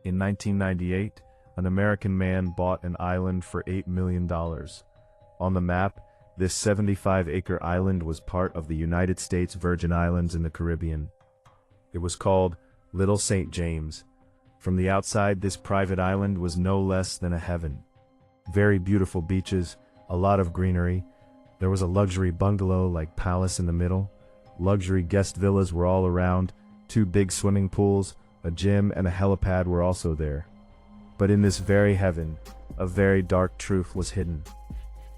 In 1998, an American man bought an island for $8 million. On the map, this 75-acre island was part of the United States Virgin Islands in the Caribbean. It was called Little St. James. From the outside, this private island was no less than a heaven. Very beautiful beaches, a lot of greenery. There was a luxury bungalow-like palace in the middle. Luxury guest villas were all around. 2 big swimming pools, a gym, and a helipad were also there. But in this very heaven, a very dark truth was hidden.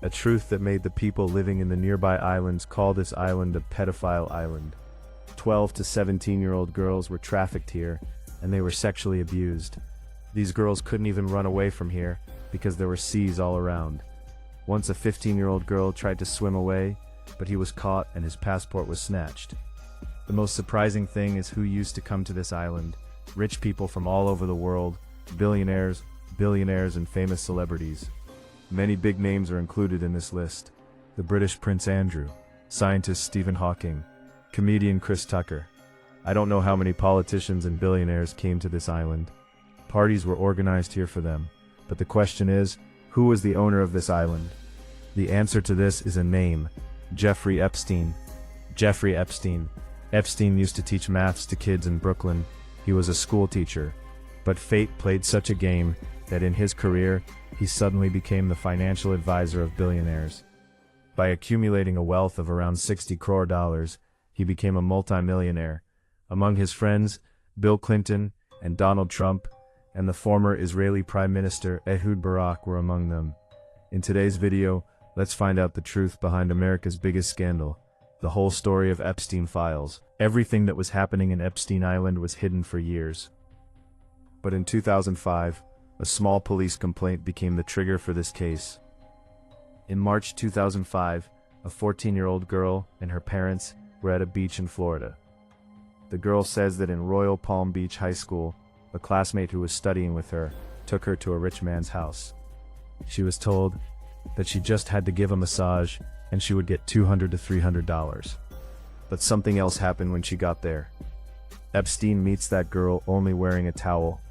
A truth that made the people living in the nearby islands call this island a pedophile island. 12 to 17-year-old girls were trafficked here, and they were sexually abused. These girls couldn't even run away from here because there were seas all around. Once a 15-year-old girl tried to swim away, but he was caught and his passport was snatched. The most surprising thing is who used to come to this island. Rich people from all over the world, billionaires, and famous celebrities. Many big names are included in this list. The British Prince Andrew, scientist Stephen Hawking, comedian Chris Tucker. I don't know how many politicians and billionaires came to this island. Parties were organized here for them. But the question is, who was the owner of this island? The answer to this is a name: Jeffrey Epstein. Jeffrey Epstein. Epstein used to teach maths to kids in Brooklyn. He was a school teacher. But fate played such a game that in his career, he suddenly became the financial advisor of billionaires. By accumulating a wealth of around $60 crore, he became a multimillionaire. Among his friends, Bill Clinton and Donald Trump, and the former Israeli Prime Minister Ehud Barak were among them. In today's video, let's find out the truth behind America's biggest scandal, the whole story of Epstein files. Everything that was happening in Epstein Island was hidden for years. But in 2005, a small police complaint became the trigger for this case. In March 2005, a 14-year-old girl and her parents were at a beach in Florida. The girl says that in Royal Palm Beach High School, a classmate who was studying with her took her to a rich man's house. She was told that she just had to give a massage and she would get $200 to $300. But something else happened when she got there. Epstein meets that girl only wearing a towel.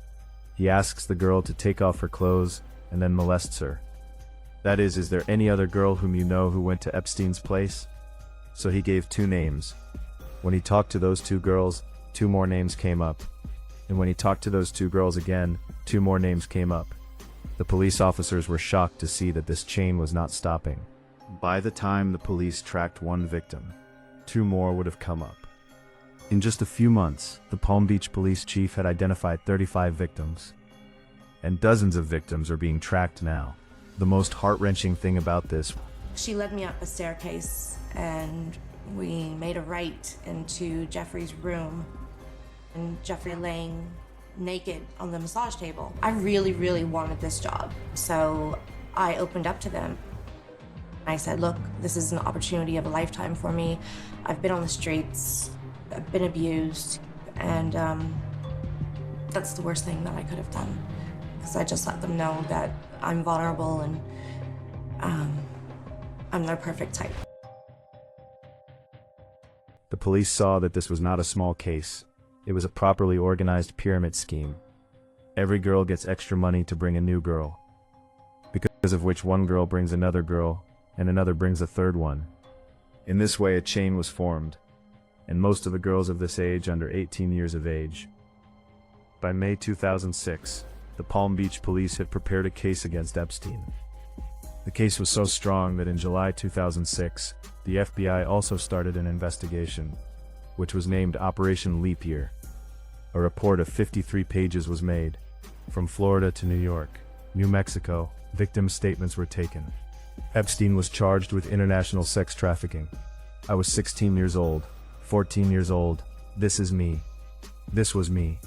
He asks the girl to take off her clothes and then molests her. That is there any other girl whom you know who went to Epstein's place? So he gave 2 names. When he talked to those 2 girls, 2 more names came up. And when he talked to those 2 girls again, 2 more names came up. The police officers were shocked to see that this chain was not stopping. By the time the police tracked 1 victim, 2 more would have come up. In just a few months, the Palm Beach police chief had identified 35 victims. And dozens of victims are being tracked now. The most heart-wrenching thing about this: she led me up a staircase and we made a right into Jeffrey's room, and Jeffrey laying naked on the massage table. I really wanted this job, so I opened up to them. I said, look, this is an opportunity of a lifetime for me. I've been on the streets, I've been abused, and that's the worst thing that I could have done, because I just let them know that I'm vulnerable and I'm their perfect type. The police saw that this was not a small case. It was a properly organized pyramid scheme. Every girl gets extra money to bring a new girl, because of which one girl brings another girl, and another brings a third one. In this way, a chain was formed, and most of the girls of this age under 18 years of age. By May 2006, the Palm Beach police had prepared a case against Epstein. The case was so strong that in July 2006, the FBI also started an investigation, which was named Operation Leap Year. A report of 53 pages was made. From Florida to New York, New Mexico, victim statements were taken. Epstein was charged with international sex trafficking. I was 16 years old, 14 years old. This is me. This was me.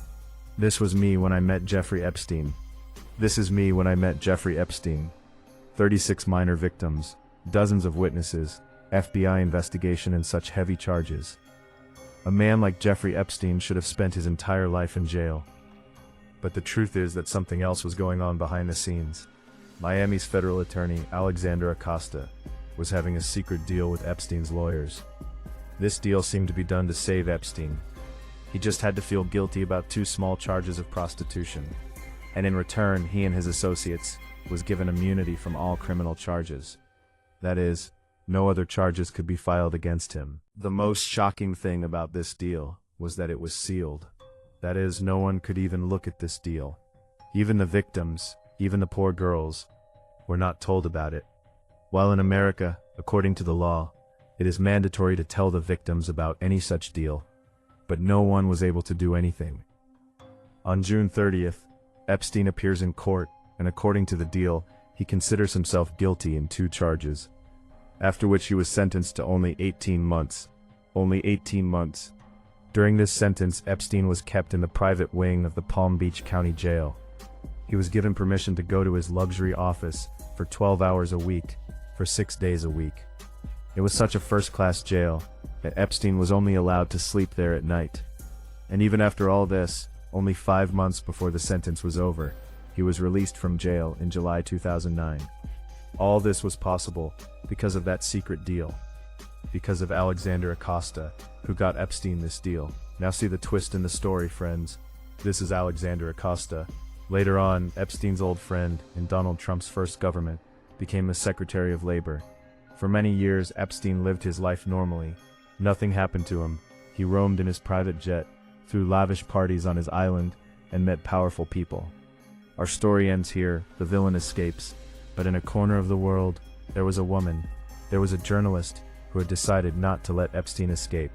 This was me when I met Jeffrey Epstein. This is me when I met Jeffrey Epstein. 36 minor victims, dozens of witnesses, FBI investigation, and such heavy charges. A man like Jeffrey Epstein should have spent his entire life in jail. But the truth is that something else was going on behind the scenes. Miami's federal attorney, Alexander Acosta, was having a secret deal with Epstein's lawyers. This deal seemed to be done to save Epstein. He just had to feel guilty about 2 small charges of prostitution. and in return, he and his associates was given immunity from all criminal charges. That is, no other charges could be filed against him. The most shocking thing about this deal was that it was sealed. That is, no one could even look at this deal. Even the victims, even the poor girls, were not told about it. While in America, according to the law, it is mandatory to tell the victims about any such deal, but no one was able to do anything. On June 30th, Epstein appears in court, and according to the deal, he considers himself guilty in 2 charges, after which he was sentenced to only 18 months. Only 18 months. During this sentence, Epstein was kept in the private wing of the Palm Beach County Jail. He was given permission to go to his luxury office for 12 hours a week, for 6 days a week. It was such a first-class jail that Epstein was only allowed to sleep there at night. And even after all this, only 5 months before the sentence was over, he was released from jail in July 2009. All this was possible because of that secret deal. Because of Alexander Acosta, who got Epstein this deal. Now see the twist in the story, friends. This is Alexander Acosta. Later on, Epstein's old friend in Donald Trump's first government became the Secretary of Labor. For many years, Epstein lived his life normally. Nothing happened to him. He roamed in his private jet, threw lavish parties on his island, and met powerful people. Our story ends here. The villain escapes. But in a corner of the world, there was a woman. There was a journalist who had decided not to let Epstein escape.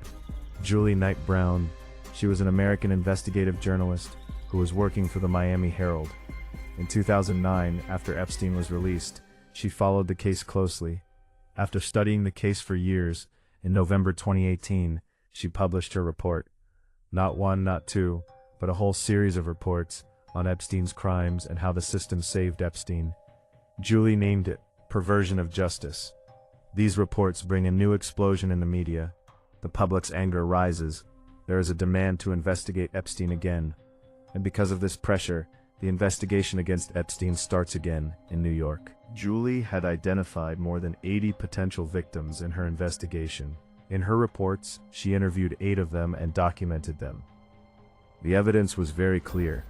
Julie Knight Brown. She was an American investigative journalist who was working for the Miami Herald. In 2009, after Epstein was released, she followed the case closely. After studying the case for years, in November 2018, she published her report. Not one, not two, but a whole series of reports on Epstein's crimes and how the system saved Epstein. Julie named it Perversion of Justice. These reports bring a new explosion in the media. The public's anger rises. There is a demand to investigate Epstein again. And because of this pressure, the investigation against Epstein starts again in New York. Julie had identified more than 80 potential victims in her investigation. In her reports, she interviewed 8 of them and documented them. The evidence was very clear.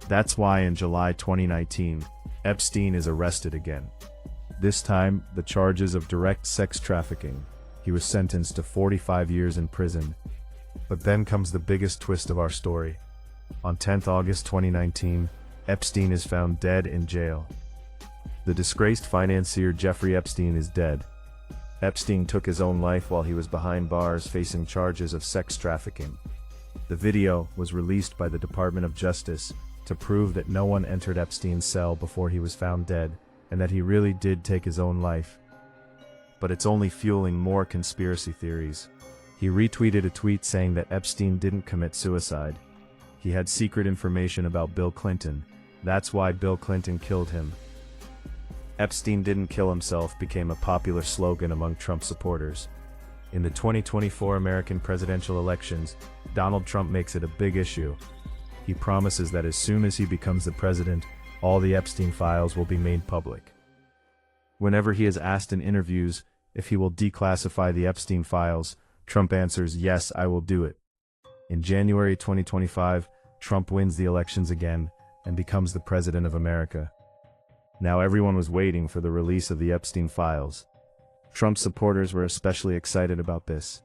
That's why in July 2019, Epstein is arrested again. This time, the charges of direct sex trafficking. He was sentenced to 45 years in prison. But then comes the biggest twist of our story. On 10th August 2019, Epstein is found dead in jail. The disgraced financier Jeffrey Epstein is dead. Epstein took his own life while he was behind bars facing charges of sex trafficking. The video was released by the Department of Justice to prove that no one entered Epstein's cell before he was found dead, and that he really did take his own life. But it's only fueling more conspiracy theories. He retweeted a tweet saying that Epstein didn't commit suicide. He had secret information about Bill Clinton. That's why Bill Clinton killed him. Epstein didn't kill himself became a popular slogan among Trump supporters. In the 2024 American presidential elections, Donald Trump makes it a big issue. He promises that as soon as he becomes the president, all the Epstein files will be made public. Whenever he is asked in interviews if he will declassify the Epstein files, Trump answers, "Yes, I will do it." In January 2025, Trump wins the elections again and becomes the president of America. Now everyone was waiting for the release of the Epstein files. Trump supporters were especially excited about this.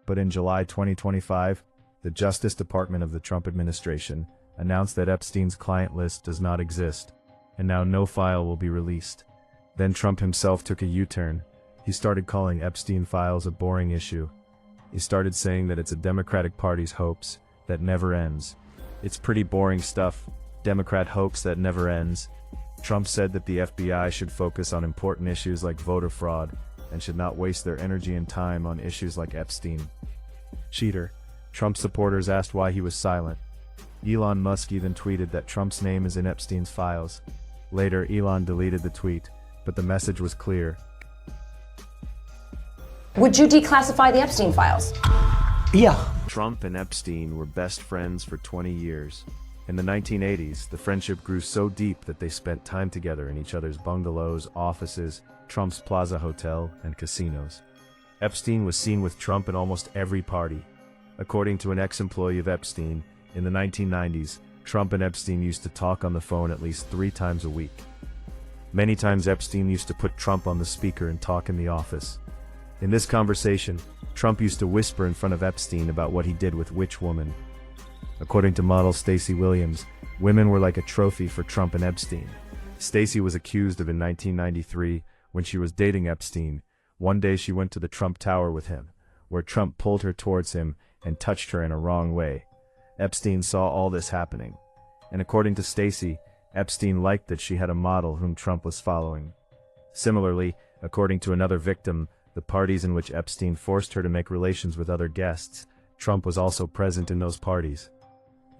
But in July 2025, the Justice Department of the Trump administration announced that Epstein's client list does not exist, and now no file will be released. Then Trump himself took a U-turn. He started calling Epstein files a boring issue. He started saying that it's a Democratic Party's hoax that never ends. It's pretty boring stuff, Democrat hoax that never ends. Trump said that the FBI should focus on important issues like voter fraud and should not waste their energy and time on issues like Epstein. Cheater. Trump supporters asked why he was silent. Elon Musk even tweeted that Trump's name is in Epstein's files. Later, Elon deleted the tweet, but the message was clear. Would you declassify the Epstein files? Yeah. Trump and Epstein were best friends for 20 years. In the 1980s, the friendship grew so deep that they spent time together in each other's bungalows, offices, Trump's Plaza Hotel, and casinos. Epstein was seen with Trump at almost every party. According to an ex-employee of Epstein, in the 1990s, Trump and Epstein used to talk on the phone at least 3 times a week. Many times Epstein used to put Trump on the speaker and talk in the office. In this conversation, Trump used to whisper in front of Epstein about what he did with which woman. According to model Stacey Williams, women were like a trophy for Trump and Epstein. Stacey was accused of in 1993, when she was dating Epstein, one day she went to the Trump Tower with him, where Trump pulled her towards him and touched her in a wrong way. Epstein saw all this happening, and according to Stacey, Epstein liked that she had a model whom Trump was following. Similarly, according to another victim, the parties in which Epstein forced her to make relations with other guests, Trump was also present in those parties.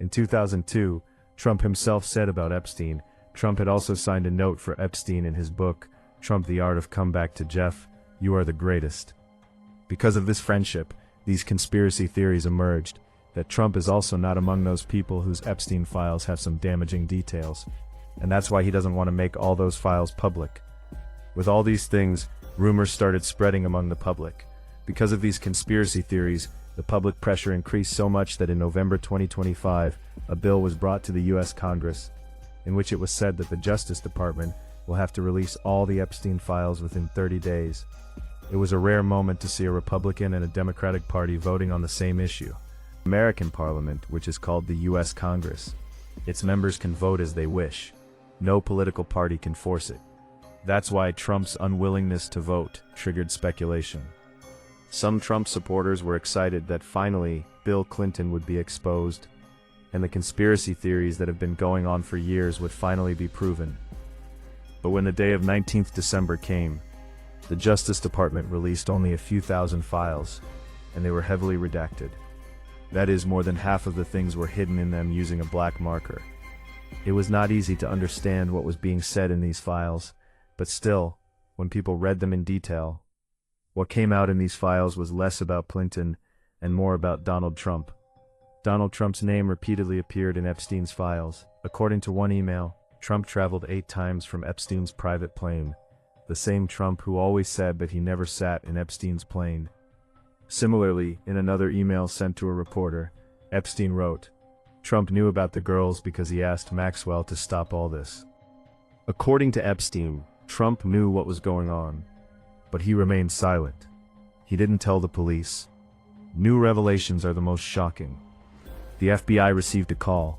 In 2002, Trump himself said about Epstein, Trump had also signed a note for Epstein in his book, Trump: The Art of Comeback to Jeff, you are the greatest. Because of this friendship, these conspiracy theories emerged, that Trump is also not among those people whose Epstein files have some damaging details, and that's why he doesn't want to make all those files public. With all these things, rumors started spreading among the public. Because of these conspiracy theories, the public pressure increased so much that in November 2025, a bill was brought to the U.S. Congress, in which it was said that the Justice Department will have to release all the Epstein files within 30 days. It was a rare moment to see a Republican and a Democratic Party voting on the same issue. American Parliament, which is called the U.S. Congress, its members can vote as they wish. No political party can force it. That's why Trump's unwillingness to vote triggered speculation. Some Trump supporters were excited that finally Bill Clinton would be exposed, and the conspiracy theories that have been going on for years would finally be proven. But when the day of 19th December came, the Justice Department released only a few thousand files, and they were heavily redacted. That is, more than half of the things were hidden in them using a black marker. It was not easy to understand what was being said in these files, but still, when people read them in detail, what came out in these files was less about Clinton and more about Donald Trump. Donald Trump's name repeatedly appeared in Epstein's files. According to one email, Trump traveled 8 times from Epstein's private plane, the same Trump who always said that he never sat in Epstein's plane. Similarly, in another email sent to a reporter, Epstein wrote, Trump knew about the girls because he asked Maxwell to stop all this. According to Epstein, Trump knew what was going on, but he remained silent. He didn't tell the police. New revelations are the most shocking. The FBI received a call.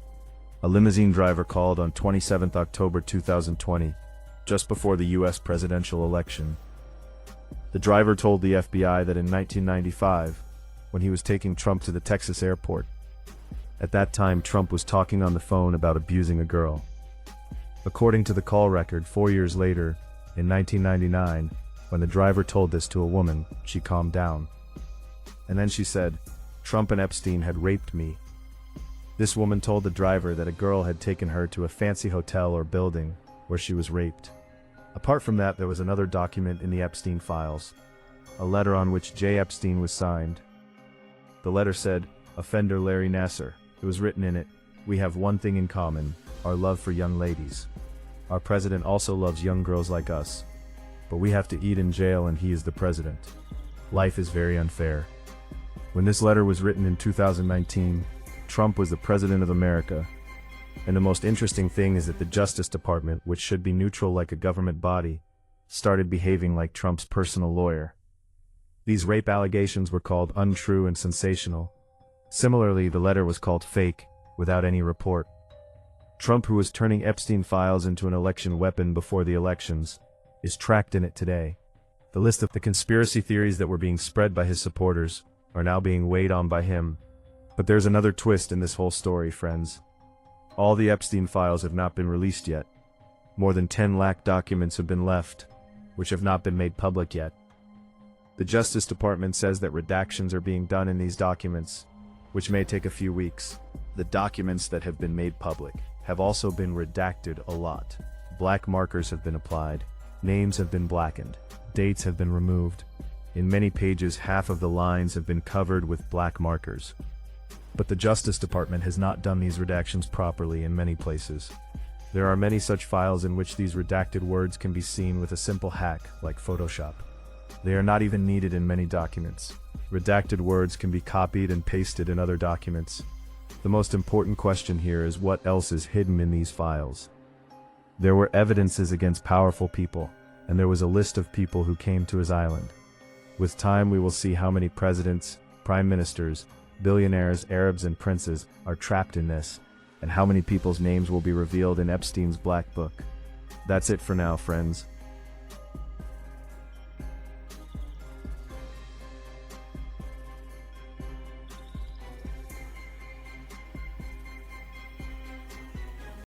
A limousine driver called on 27 October 2020, just before the U.S. presidential election. The driver told the FBI that in 1995, when he was taking Trump to the Texas airport, at that time Trump was talking on the phone about abusing a girl. According to the call record, 4 years later, in 1999, when the driver told this to a woman, she calmed down. And then she said, Trump and Epstein had raped me. This woman told the driver that a girl had taken her to a fancy hotel or building where she was raped. Apart from that, there was another document in the Epstein files, a letter on which J. Epstein was signed. The letter said, Offender Larry Nassar. It was written in it, we have one thing in common, our love for young ladies. Our president also loves young girls like us. But we have to eat in jail and he is the president. Life is very unfair. When this letter was written in 2019, Trump was the president of America. And the most interesting thing is that the Justice Department, which should be neutral like a government body, started behaving like Trump's personal lawyer. These rape allegations were called untrue and sensational. Similarly, the letter was called fake, without any report. Trump, who was turning Epstein files into an election weapon before the elections, is tracked in it today. The list of the conspiracy theories that were being spread by his supporters are now being weighed on by him. But there's another twist in this whole story, friends. All the Epstein files have not been released yet. More than 10 lakh documents have been left, which have not been made public yet. The Justice Department says that redactions are being done in these documents, which may take a few weeks. The documents that have been made public have also been redacted a lot. Black markers have been applied, names have been blackened, dates have been removed. In many pages, half of the lines have been covered with black markers. But the Justice Department has not done these redactions properly in many places. There are many such files in which these redacted words can be seen with a simple hack like Photoshop. They are not even needed in many documents. Redacted words can be copied and pasted in other documents. The most important question here is what else is hidden in these files. There were evidences against powerful people, and there was a list of people who came to his island. With time we will see how many presidents, prime ministers, billionaires, Arabs and princes are trapped in this, and how many people's names will be revealed in Epstein's black book. That's it for now, friends.